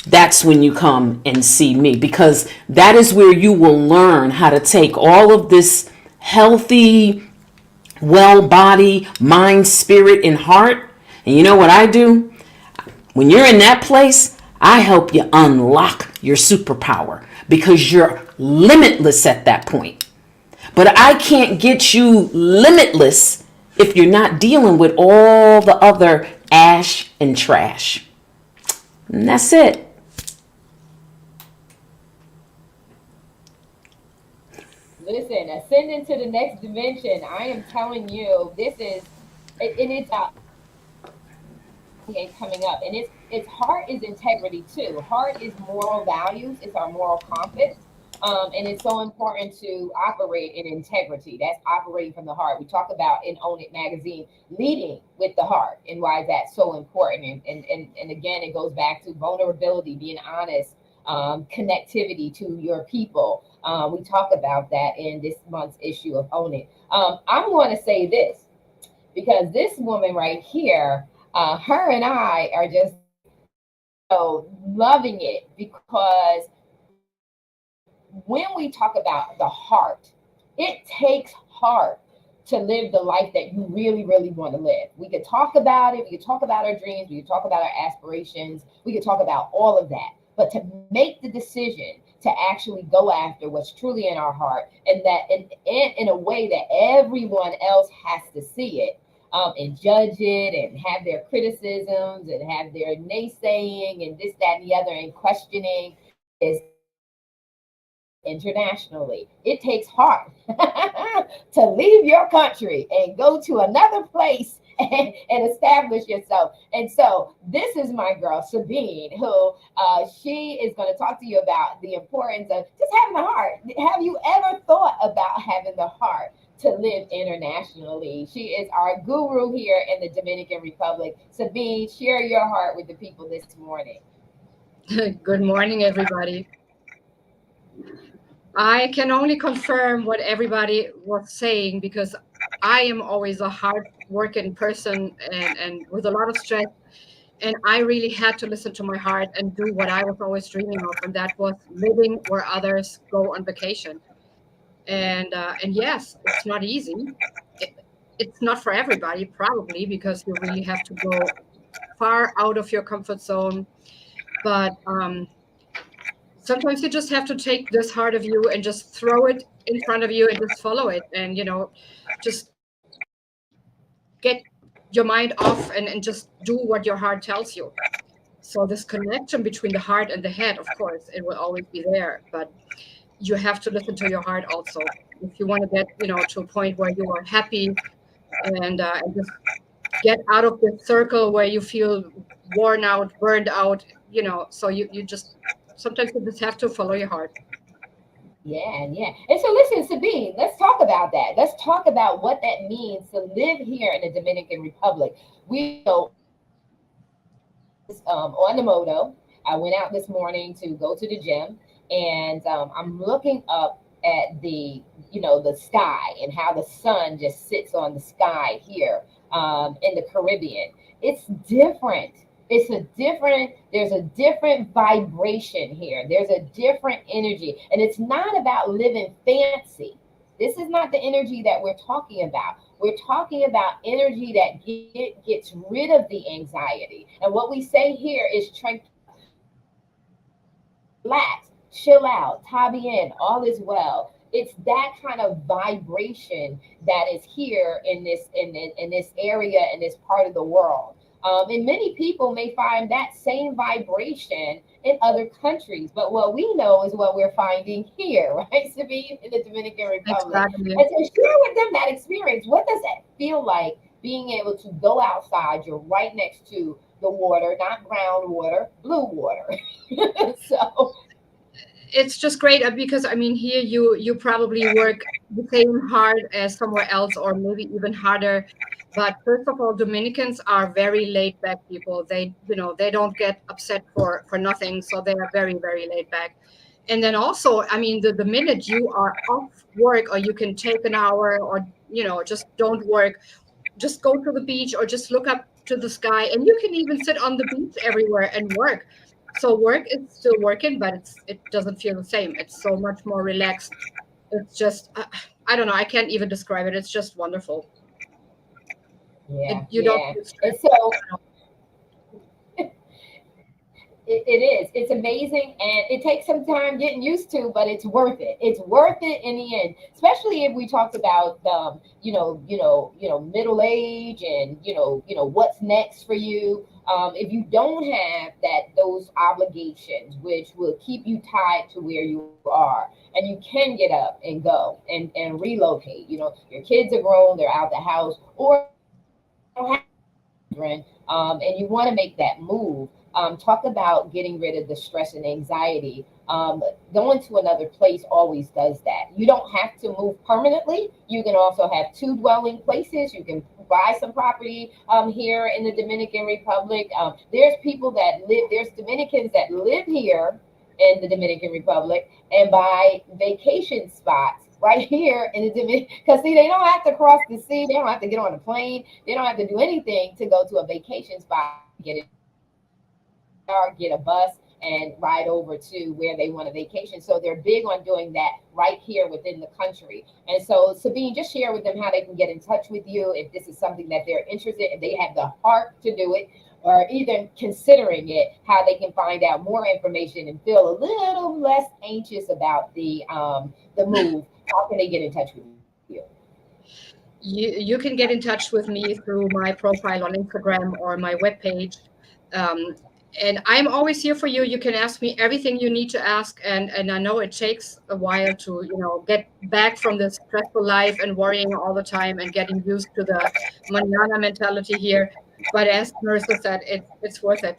that's when you come and see me, because that is where you will learn how to take all of this healthy, well body, mind, spirit, and heart. And you know what I do? When you're in that place, I help you unlock your superpower, because you're limitless at that point. But I can't get you limitless if you're not dealing with all the other ash and trash. And that's it. Listen, ascending to the next dimension, I am telling you, this is, and it's coming up, and it's heart is integrity too. Heart is moral values. It's our moral compass. And it's so important to operate in integrity. That's operating from the heart. We talk about in Own It magazine, leading with the heart, and why that's so important. And again, it goes back to vulnerability, being honest, connectivity to your people. We talk about that in this month's issue of Own It. I want to say this, because this woman right here, her and I are just loving it, because when we talk about the heart, it takes heart to live the life that you really, really want to live. We could talk about it. We could talk about our dreams. We could talk about our aspirations. We could talk about all of that. But to make the decision to actually go after what's truly in our heart, and that in a way that everyone else has to see it, and judge it, and have their criticisms, and have their naysaying, and this, that, and the other, and questioning, is internationally. It takes heart to leave your country and go to another place and establish yourself. And so this is my girl, Sabine, who she is going to talk to you about the importance of just having the heart. Have you ever thought about having the heart to live internationally? She is our guru here in the Dominican Republic. Sabine, share your heart with the people this morning. Good morning, everybody. I can only confirm what everybody was saying, because I am always a hard-working person and with a lot of stress. And I really had to listen to my heart and do what I was always dreaming of, and that was living where others go on vacation. And yes, it's not easy. It's not for everybody, probably, because you really have to go far out of your comfort zone. But sometimes you just have to take this heart of you and just throw it in front of you and just follow it, and just get your mind off and just do what your heart tells you. So this connection between the heart and the head, of course, it will always be there, but you have to listen to your heart also if you want to get to a point where you are happy and just get out of the circle where you feel worn out, burned out. So you just sometimes you just have to follow your heart. Yeah, yeah. And so listen, Sabine, let's talk about that. Let's talk about what that means to live here in the Dominican Republic. We know on the moto, I went out this morning to go to the gym, and I'm looking up at the sky and how the sun just sits on the sky here in the Caribbean. It's different. There's a different vibration here. There's a different energy. And it's not about living fancy. This is not the energy that we're talking about. We're talking about energy that gets rid of the anxiety. And what we say here is relax, chill out, tabi in, all is well. It's that kind of vibration that is here in this area, in this part of the world. And many people may find that same vibration in other countries, but what we know is what we're finding here, right, Sabine, in the Dominican Republic. Exactly. And so share with them that experience. What does it feel like being able to go outside? You're right next to the water, not brown water, blue water. So it's just great, because here you probably work the same hard as somewhere else, or maybe even harder. But first of all, Dominicans are very laid back people. They don't get upset for nothing, so they are very, very laid back. And then also, the minute you are off work, or you can take an hour, or just don't work, just go to the beach or just look up to the sky, and you can even sit on the beach everywhere and work. So work is still working, but it doesn't feel the same. It's so much more relaxed. It's just, I don't know. I can't even describe it. It's just wonderful. yeah, You don't feel stressed. And so it is. It's amazing, and it takes some time getting used to, but it's worth it. It's worth it in the end, especially if we talked about middle age and what's next for you. If you don't have those obligations, which will keep you tied to where you are, and you can get up and go and relocate. Your kids are grown, they're out the house, or children, and you want to make that move. Talk about getting rid of the stress and anxiety. Going to another place always does that. You don't have to move permanently. You can also have two dwelling places. You can buy some property here in the Dominican Republic. There's Dominicans that live here in the Dominican Republic and buy vacation spots right here in the Dominican, because see, they don't have to cross the sea. They don't have to get on a plane. They don't have to do anything to go to a vacation spot, get a bus and ride over to where they want a vacation. So they're big on doing that right here within the country. And so Sabine, just share with them how they can get in touch with you if this is something that they're interested in, they have the heart to do it, or even considering it, how they can find out more information and feel a little less anxious about the move. How can they get in touch with you? You can get in touch with me through my profile on Instagram or my webpage. and I'm always here for you. You can ask me everything you need to ask, and I know it takes a while to get back from this stressful life and worrying all the time and getting used to the manana mentality here. But as Marissa said, it's worth it.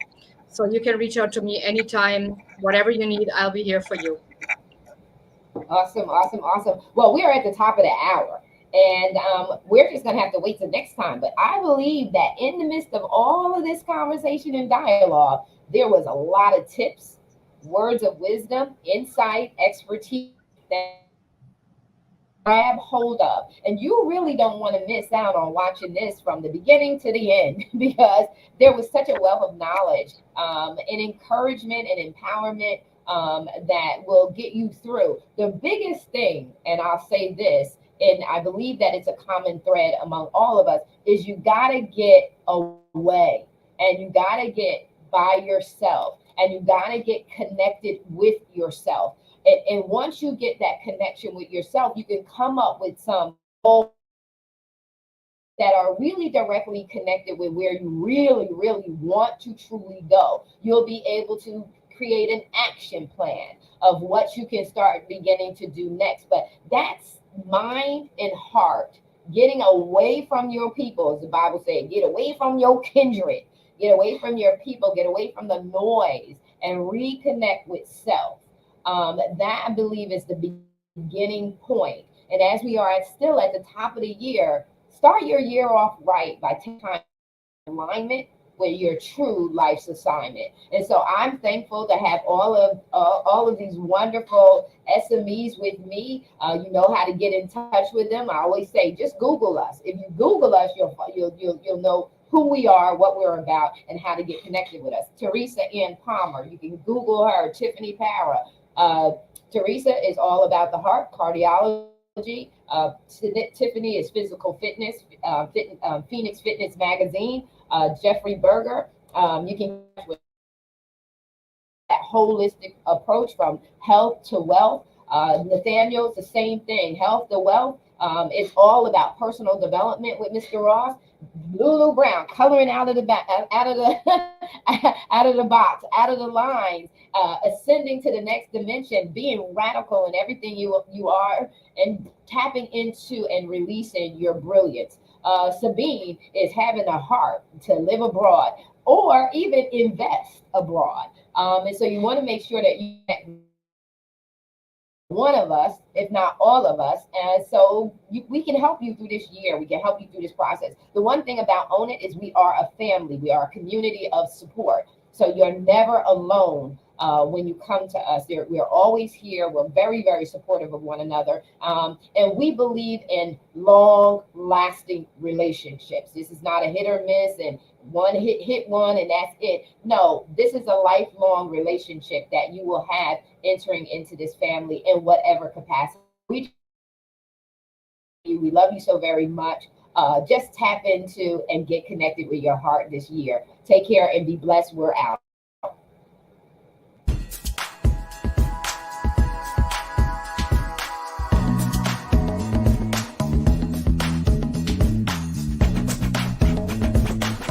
So you can reach out to me anytime, whatever you need. I'll be here for you. Awesome, awesome, awesome. Well, we are at the top of the hour, and we're just going to have to wait till next time. But I believe that in the midst of all of this conversation and dialogue, there was a lot of tips, words of wisdom, insight, expertise that grab hold of. And you really don't want to miss out on watching this from the beginning to the end because there was such a wealth of knowledge and encouragement and empowerment that will get you through. The biggest thing, and I'll say this, and I believe that it's a common thread among all of us, is you got to get away and you got to get by yourself and you got to get connected with yourself. And once you get that connection with yourself, you can come up with some goals that are really directly connected with where you really, really want to truly go. You'll be able to create an action plan of what you can start beginning to do next. But that's mind and heart, getting away from your people, as the Bible says, get away from your kindred, get away from your people, get away from the noise and reconnect with self. That I believe is the beginning point. And as we are still at the top of the year, start your year off right by taking alignment with your true life's assignment. And so I'm thankful to have all of these wonderful SMEs with me. You know how to get in touch with them. I always say, just Google us. If you Google us, you'll know who we are, what we're about, and how to get connected with us. Teresa Ann Palmer, you can Google her. Tiffany Para. Teresa is all about the heart, cardiology. Tiffany is physical fitness, Phoenix Fitness Magazine. Jeffrey Berger, you can with that holistic approach from health to wealth. Nathaniel's the same thing, health to wealth. It's all about personal development with Mr. Ross. Lulu Brown, coloring out of the back, out of the box, out of the lines, ascending to the next dimension, being radical in everything you are, and tapping into and releasing your brilliance. Sabine is having a heart to live abroad or even invest abroad. And so you want to make sure that you one of us, if not all of us. And so we can help you through this year. We can help you through this process. The one thing about Own It is we are a family. We are a community of support. So you're never alone when you come to us. We're always here. We're very, very supportive of one another. And we believe in long-lasting relationships. This is not a hit or miss and one hit one and that's it. No, this is a lifelong relationship that you will have entering into this family in whatever capacity. We love you so very much. Just tap into and get connected with your heart this year. Take care and be blessed. We're out.